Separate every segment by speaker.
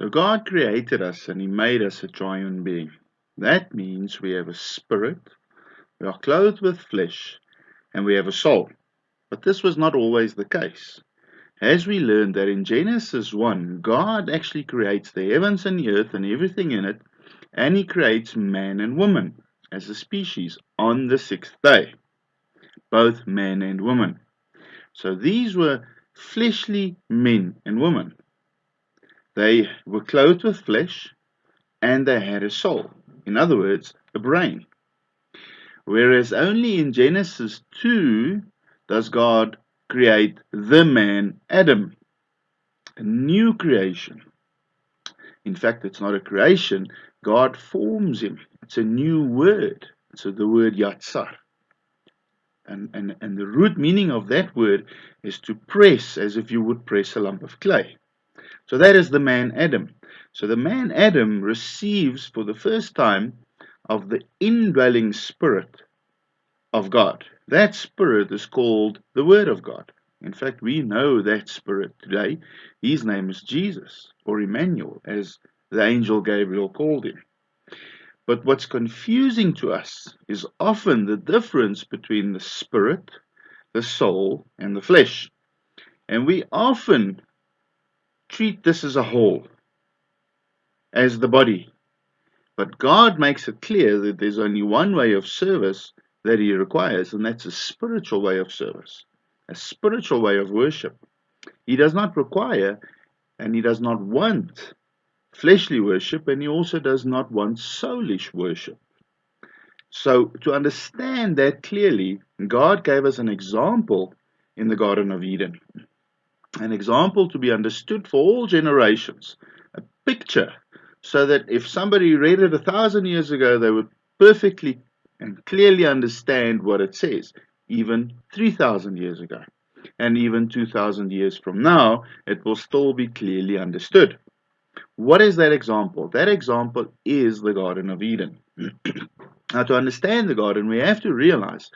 Speaker 1: So God created us and He made us a triune being. That means we have a spirit, we are clothed with flesh, and we have a soul. But this was not always the case. As we learned that in Genesis 1, God actually creates the heavens and the earth and everything in it, and He creates man and woman as a species on the sixth day, both man and woman. So these were fleshly men and women. They were clothed with flesh and they had a soul. In other words, a brain. Whereas only in Genesis 2 does God create the man Adam, a new creation. In fact, it's not a creation. God forms him. It's a new word. So the word yatsar. And the root meaning of that word is to press, as if you would press a lump of clay. So that is the man Adam. So the man Adam receives for the first time of the indwelling spirit of God. That spirit is called the Word of God. In fact, we know that spirit today. His name is Jesus, or Emmanuel, as the angel Gabriel called him. But what's confusing to us is often the difference between the spirit, the soul, and the flesh. And we often treat this as a whole, as the body. But God makes it clear that there's only one way of service that He requires, and that's a spiritual way of service, a spiritual way of worship. He does not require and He does not want fleshly worship, and He also does not want soulish worship. So, to understand that clearly, God gave us an example in the Garden of Eden, an example to be understood for all generations, a picture, so that if somebody read it 1,000 years ago, they would perfectly and clearly understand what it says, even 3,000 years ago. And even 2,000 years from now, it will still be clearly understood. What is that example? That example is the Garden of Eden. Now, to understand the garden, we have to realize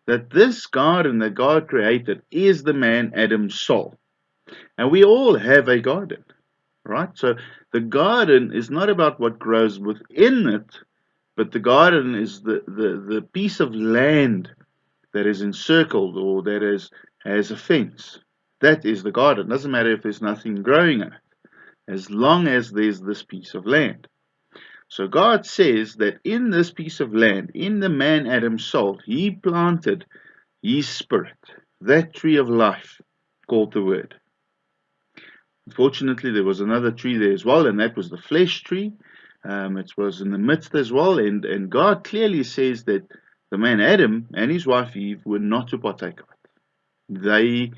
Speaker 1: that this garden that God created is the man Adam's soul. And we all have a garden, right? So the garden is not about what grows within it, but the garden is the piece of land that is encircled or that has a fence. That is the garden. Doesn't matter if there's nothing growing in it, as long as there's this piece of land. So God says that in this piece of land, in the man Adam's soul, He planted His spirit, that tree of life called the Word. Unfortunately, there was another tree there as well, and that was the flesh tree. It was in the midst as well, and God clearly says that the man Adam and his wife Eve were not to partake of it. They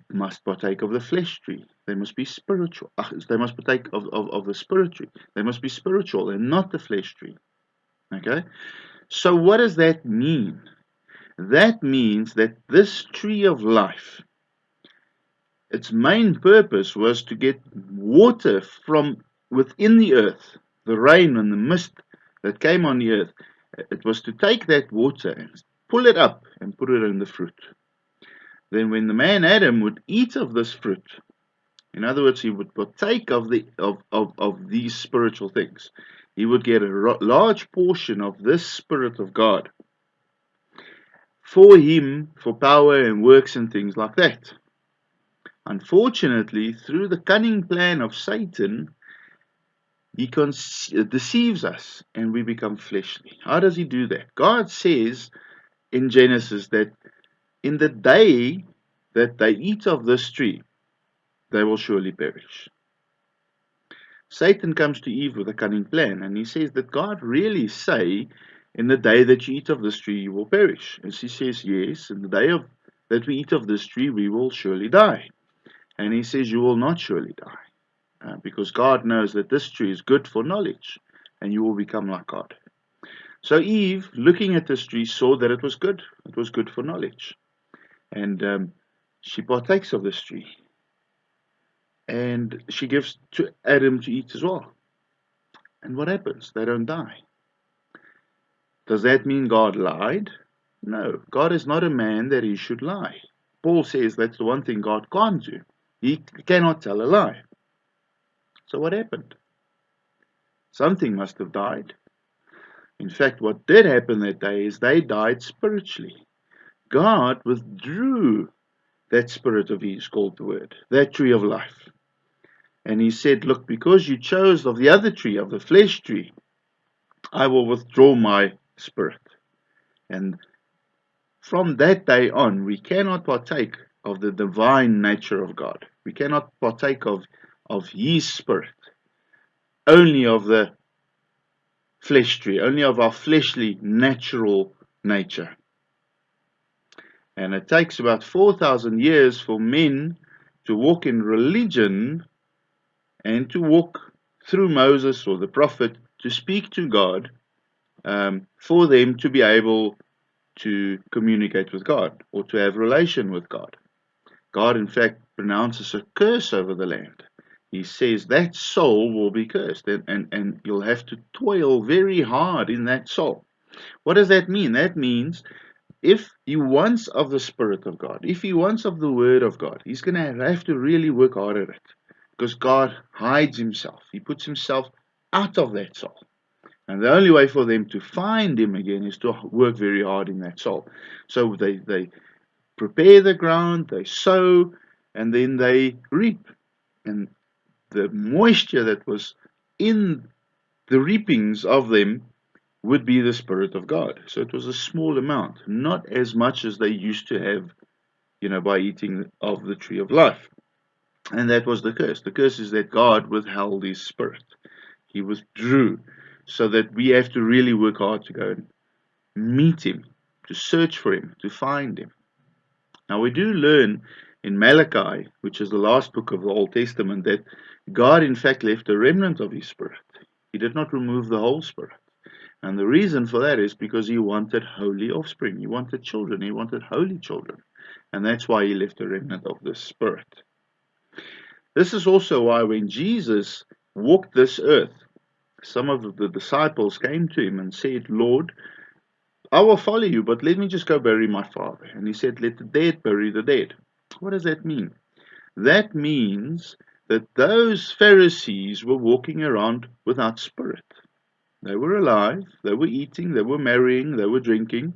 Speaker 1: must partake of the flesh tree. They must be spiritual. They must partake of the spirit tree. They must be spiritual and not the flesh tree. Okay? So what does that mean? That means that this tree of life, its main purpose was to get water from within the earth, the rain and the mist that came on the earth. It was to take that water and pull it up and put it in the fruit. Then when the man Adam would eat of this fruit, in other words, he would partake of these spiritual things. He would get a large portion of this Spirit of God for him, for power and works and things like that. Unfortunately, through the cunning plan of Satan, he deceives us and we become fleshly. How does he do that? God says in Genesis that in the day that they eat of this tree, they will surely perish. Satan comes to Eve with a cunning plan, and he says that God really say, in the day that you eat of this tree, you will perish. And she says, yes, in the day that we eat of this tree, we will surely die. And he says, you will not surely die, because God knows that this tree is good for knowledge, and you will become like God. So Eve, looking at this tree, saw that it was good. It was good for knowledge. And she partakes of this tree. And she gives to Adam to eat as well. And what happens? They don't die. Does that mean God lied? No. God is not a man that he should lie. Paul says that's the one thing God can't do. He cannot tell a lie. So what happened? Something must have died. In fact, what did happen that day is they died spiritually. God withdrew that spirit of His called the Word, that tree of life. And He said, look, because you chose of the other tree, of the flesh tree, I will withdraw my spirit. And from that day on, we cannot partake of the divine nature of God. We cannot partake of His spirit, only of the flesh tree, only of our fleshly natural nature. And it takes about 4,000 years for men to walk in religion and to walk through Moses or the prophet to speak to God, for them to be able to communicate with God or to have relation with God. God, in fact, pronounces a curse over the land. He says that soul will be cursed, and you'll have to toil very hard in that soul. What does that mean? That means if he wants of the Spirit of God, if he wants of the Word of God, he's going to have to really work hard at it. Because God hides himself. He puts himself out of that soul. And the only way for them to find him again is to work very hard in that soul. So they prepare the ground, they sow, and then they reap. And the moisture that was in the reapings of them would be the Spirit of God. So it was a small amount, not as much as they used to have, by eating of the tree of life. And that was the curse. The curse is that God withheld his Spirit. He withdrew, so that we have to really work hard to go and meet him, to search for him, to find him. Now we do learn in Malachi, which is the last book of the Old Testament, that God in fact left a remnant of his Spirit. He did not remove the whole Spirit. And the reason for that is because he wanted holy offspring. He wanted children. He wanted holy children. And that's why he left a remnant of the Spirit. This is also why when Jesus walked this earth, some of the disciples came to him and said, Lord, I will follow you, but let me just go bury my father. And he said, let the dead bury the dead. What does that mean? That means that those Pharisees were walking around without spirit. They were alive, they were eating, they were marrying, they were drinking,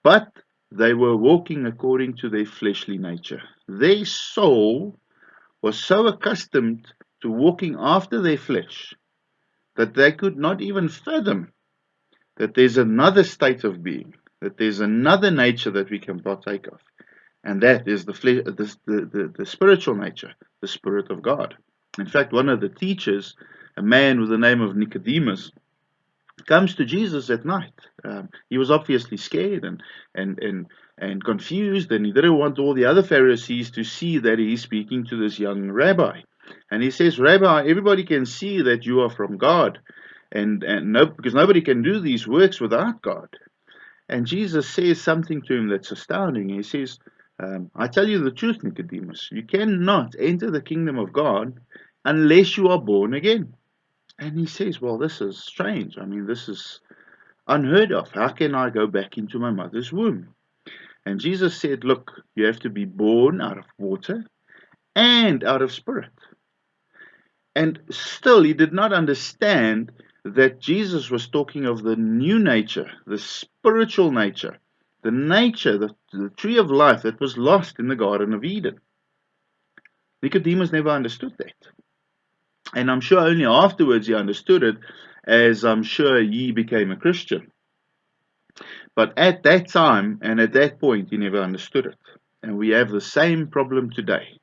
Speaker 1: but they were walking according to their fleshly nature. Their soul was so accustomed to walking after their flesh that they could not even fathom that there's another state of being, that there's another nature that we can partake of, and that is the spiritual nature, the Spirit of God. In fact, one of the teachers, a man with the name of Nicodemus, comes to Jesus at night. He was obviously scared and confused, and he didn't want all the other Pharisees to see that he's speaking to this young rabbi. And he says, Rabbi, everybody can see that you are from God, and no, because nobody can do these works without God. And Jesus says something to him that's astounding. He says, I tell you the truth, Nicodemus, you cannot enter the kingdom of God unless you are born again. And he says, well, this is strange. I mean, this is unheard of. How can I go back into my mother's womb? And Jesus said, look, you have to be born out of water and out of spirit. And still, he did not understand that Jesus was talking of the new nature, the spiritual nature, the nature, the tree of life that was lost in the Garden of Eden. Nicodemus never understood that. And I'm sure only afterwards he understood it, as I'm sure he became a Christian. But at that time and at that point, he never understood it. And we have the same problem today.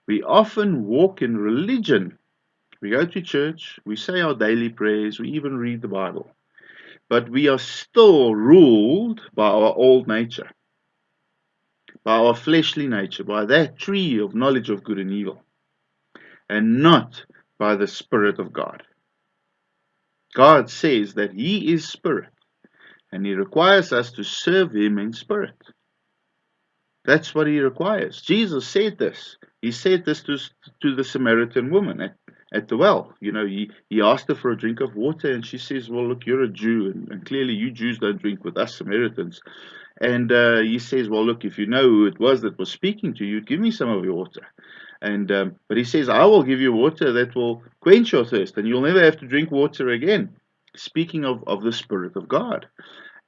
Speaker 1: We often walk in religion. We go to church, we say our daily prayers, we even read the Bible. But we are still ruled by our old nature, by our fleshly nature, by that tree of knowledge of good and evil, and not by the Spirit of God. God says that He is Spirit, and He requires us to serve Him in spirit. That's what He requires. Jesus said this. He said this to the Samaritan woman at the well. He asked her for a drink of water, and she says, well, look, you're a Jew, and clearly you Jews don't drink with us Samaritans. And he says, well, look, if you know who it was that was speaking to you, give me some of your water. But he says, I will give you water that will quench your thirst, and you'll never have to drink water again. Speaking of the Spirit of God.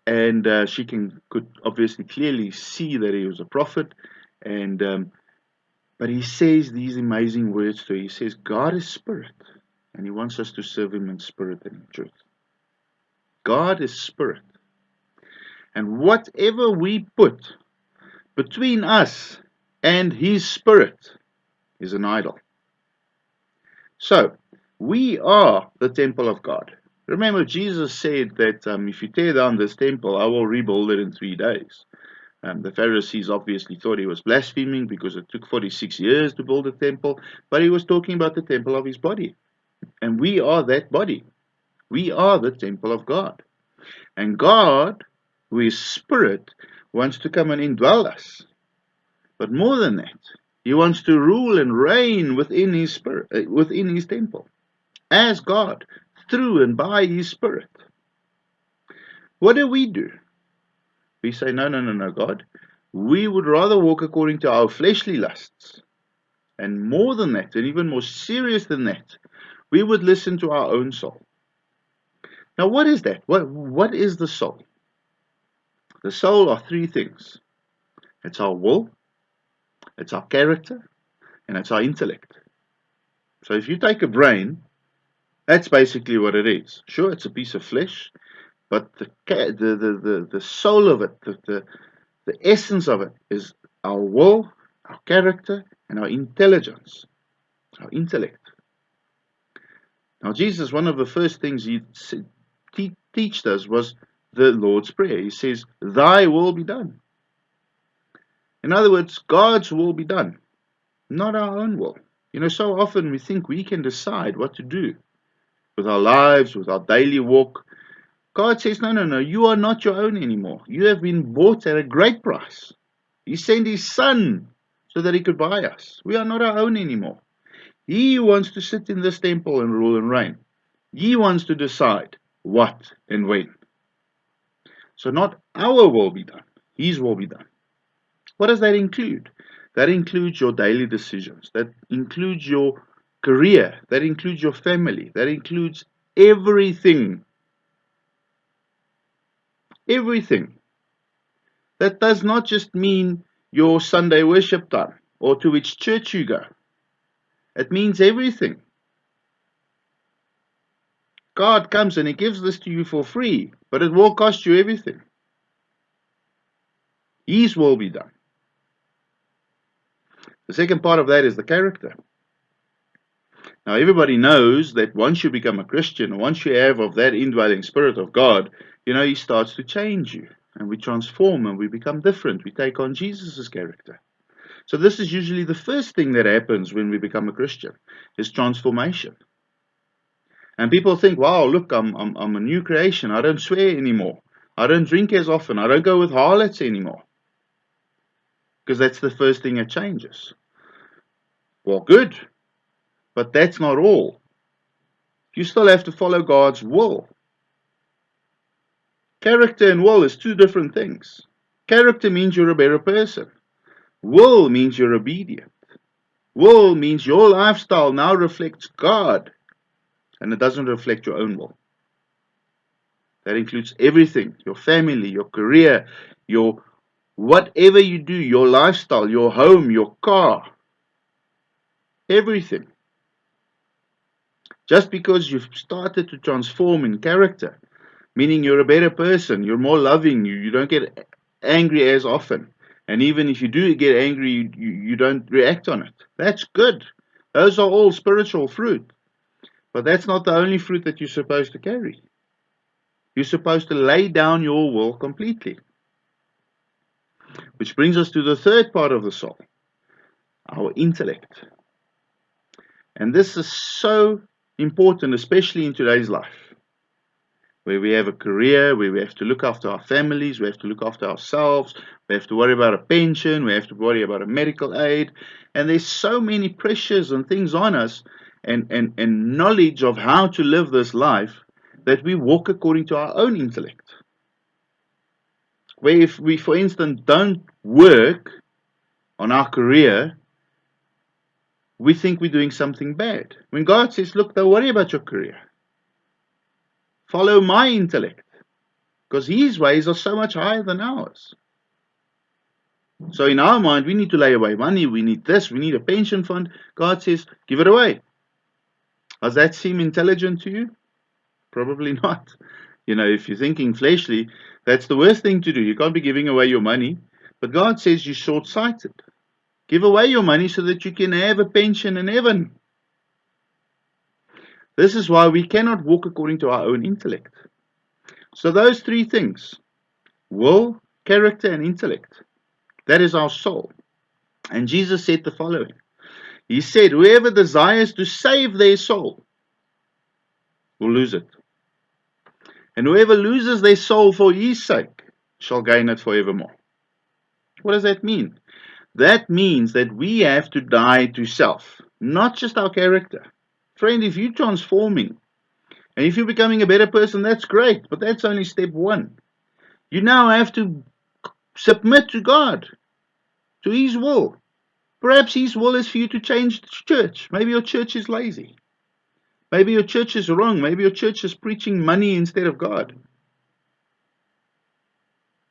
Speaker 1: And she could obviously clearly see that he was a prophet. And but he says these amazing words to her. He says, God is spirit, and he wants us to serve him in spirit and in truth. God is spirit. And whatever we put between us and his spirit is an idol. So, we are the temple of God. Remember, Jesus said that if you tear down this temple, I will rebuild it in 3 days. The Pharisees obviously thought he was blaspheming because it took 46 years to build a temple, but he was talking about the temple of his body. And we are that body. We are the temple of God. And God, who is spirit, wants to come and indwell us. But more than that, he wants to rule and reign within his spirit, within his temple, as God, through and by his spirit. What do? We say, no, no, no, no, God. We would rather walk according to our fleshly lusts. And more than that, and even more serious than that, we would listen to our own soul. Now, what is that? What is the soul? The soul are 3 things. It's our will, it's our character, and it's our intellect. So if you take a brain, that's basically what it is. Sure, it's a piece of flesh, but the soul of it, the essence of it is our will, our character, and our intelligence, our intellect. Now, Jesus, one of the first things he taught us was the Lord's Prayer. He says, Thy will be done. In other words, God's will be done, not our own will. You know, so often we think we can decide what to do with our lives, with our daily walk. God says, no, no, no, you are not your own anymore. You have been bought at a great price. He sent his son so that he could buy us. We are not our own anymore. He wants to sit in this temple and rule and reign. He wants to decide what and when. So not our will be done, his will be done. What does that include? That includes your daily decisions. That includes your career. That includes your family. That includes everything. Everything. That does not just mean your Sunday worship time or to which church you go. It means everything. God comes and he gives this to you for free, but it will cost you everything. His will be done. The second part of that is the character. Now, everybody knows that once you become a Christian, once you have of that indwelling Spirit of God, you know, he starts to change you. And we transform and we become different. We take on Jesus' character. So this is usually the first thing that happens when we become a Christian, is transformation. And people think, wow, look, I'm a new creation. I don't swear anymore. I don't drink as often. I don't go with harlots anymore. Because that's the first thing that changes. Well, good. But that's not all. You still have to follow God's will. Character and will is 2 different things. Character means you're a better person. Will means you're obedient. Will means your lifestyle now reflects God, and it doesn't reflect your own will. That includes everything, your family, your career, your whatever you do, your lifestyle, your home, your car, everything. Just because you've started to transform in character, meaning you're a better person, you're more loving, you don't get angry as often. And even if you do get angry, you don't react on it. That's good. Those are all spiritual fruit. But that's not the only fruit that you're supposed to carry. You're supposed to lay down your will completely. Which brings us to the third part of the soul, our intellect. And this is so important, especially in today's life, where we have a career, where we have to look after our families, we have to look after ourselves, we have to worry about a pension, we have to worry about a medical aid, and there's so many pressures and things on us, and knowledge of how to live this life, that we walk according to our own intellect. Where if we, for instance, don't work on our career, we think we're doing something bad. When God says, look, don't worry about your career. Follow my intellect, because his ways are so much higher than ours. So in our mind, we need to lay away money, we need this, we need a pension fund. God says, give it away. Does that seem intelligent to you? Probably not. If you're thinking fleshly, that's the worst thing to do. You can't be giving away your money. But God says you're short-sighted. Give away your money so that you can have a pension in heaven. This is why we cannot walk according to our own intellect. So those three things, will, character, and intellect, that is our soul. And Jesus said the following. He said, whoever desires to save their soul will lose it. And whoever loses their soul for his sake shall gain it forevermore. What does that mean? That means that we have to die to self, not just our character. Friend, if you're transforming, and if you're becoming a better person, that's great, but that's only step one. You now have to submit to God, to his will. Perhaps his will is for you to change the church. Maybe your church is lazy. Maybe your church is wrong. Maybe your church is preaching money instead of God.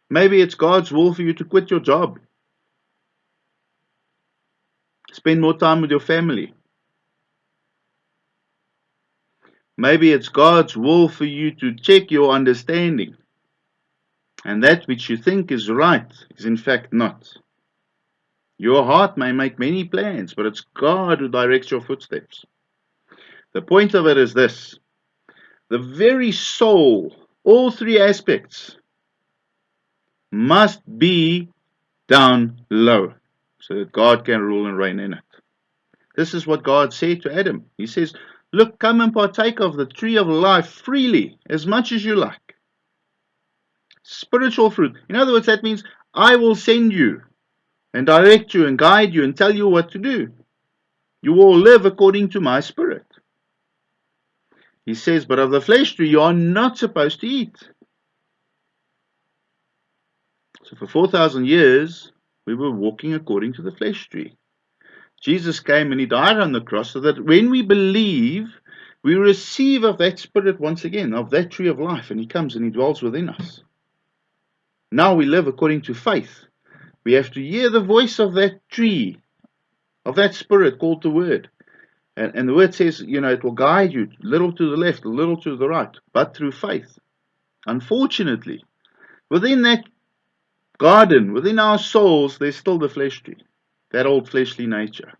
Speaker 1: Maybe it's God's will for you to quit your job. Spend more time with your family. Maybe it's God's will for you to check your understanding. And that which you think is right is in fact not. Your heart may make many plans, but it's God who directs your footsteps. The point of it is this. The very soul, all three aspects, must be down low so that God can rule and reign in it. This is what God said to Adam. He says, look, come and partake of the tree of life freely, as much as you like. Spiritual fruit. In other words, that means I will send you and direct you and guide you and tell you what to do. You will live according to my spirit. He says, but of the flesh tree you are not supposed to eat. So for 4,000 years, we were walking according to the flesh tree. Jesus came and he died on the cross so that when we believe, we receive of that spirit once again, of that tree of life, and he comes and he dwells within us. Now we live according to faith. We have to hear the voice of that tree, of that spirit called the Word. And the Word says, it will guide you a little to the left, a little to the right, but through faith. Unfortunately, within that garden, within our souls, there's still the flesh tree, that old fleshly nature.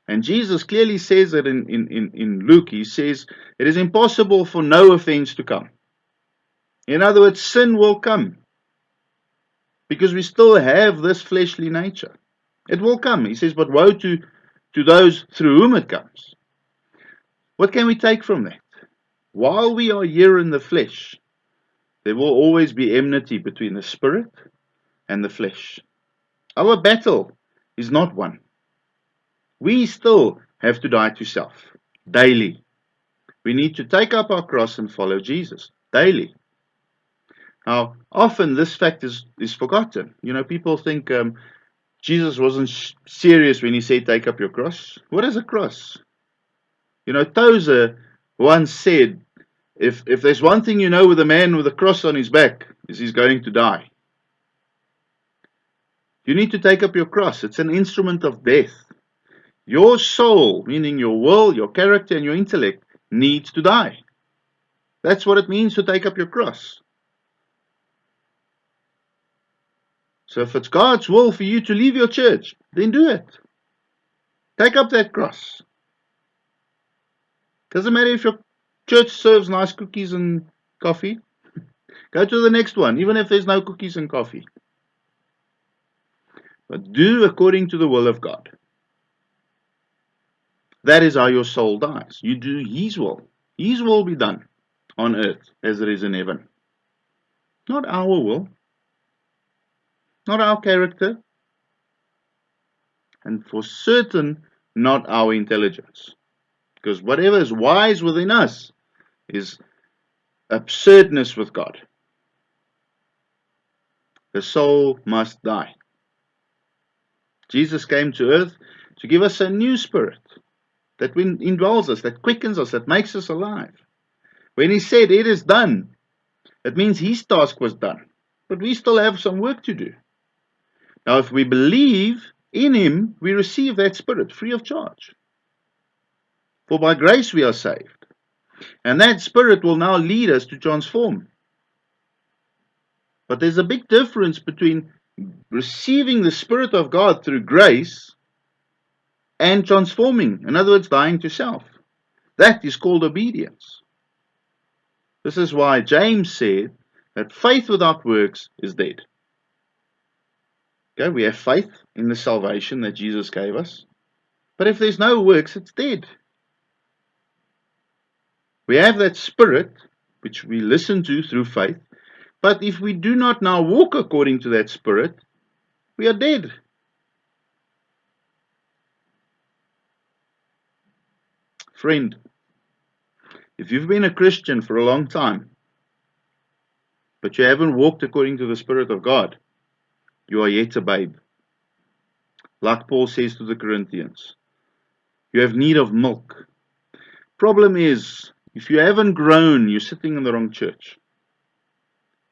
Speaker 1: And Jesus clearly says that in Luke. He says, it is impossible for no offense to come. In other words, sin will come because we still have this fleshly nature. It will come. He says, but woe to those through whom it comes. What can we take from that? While we are here in the flesh, there will always be enmity between the spirit and the flesh. Our battle is not one. We still have to die to self daily. We need to take up our cross and follow Jesus daily. Now, often this fact is forgotten. People think Jesus wasn't serious when he said, take up your cross. What is a cross? Tozer once said, if there's one thing with a man with a cross on his back, is he's going to die. You need to take up your cross. It's an instrument of death. Your soul, meaning your will, your character, and your intellect, needs to die. That's what it means to take up your cross. So if it's God's will for you to leave your church, then do it. Take up that cross. Doesn't matter if your church serves nice cookies and coffee. Go to the next one, even if there's no cookies and coffee. But do according to the will of God. That is how your soul dies. You do his will. His will be done on earth as it is in heaven. Not our will. Not our character. And for certain, not our intelligence. Because whatever is wise within us is absurdness with God. The soul must die. Jesus came to earth to give us a new spirit that indwells us, that quickens us, that makes us alive. When he said, "It is done," it means his task was done. But we still have some work to do. Now, if we believe in him, we receive that spirit free of charge. For by grace we are saved. And that spirit will now lead us to transform. But there's a big difference between receiving the Spirit of God through grace and transforming. In other words, dying to self. That is called obedience. This is why James said that faith without works is dead. Okay, we have faith in the salvation that Jesus gave us. But if there's no works, it's dead. We have that Spirit, which we listen to through faith. But if we do not now walk according to that Spirit, we are dead. Friend, if you've been a Christian for a long time, but you haven't walked according to the Spirit of God, you are yet a babe. Like Paul says to the Corinthians, you have need of milk. Problem is, if you haven't grown, you're sitting in the wrong church.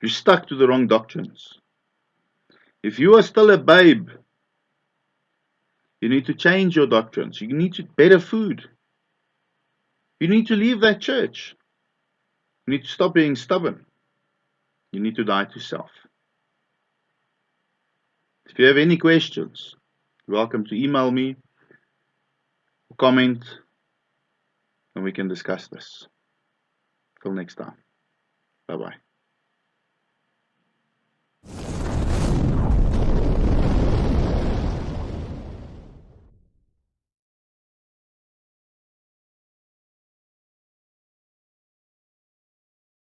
Speaker 1: You're stuck to the wrong doctrines. If you are still a babe, you need to change your doctrines. You need to better food. You need to leave that church. You need to stop being stubborn. You need to die to self. If you have any questions, you're welcome to email me or comment, and we can discuss this. Till next time. Bye-bye.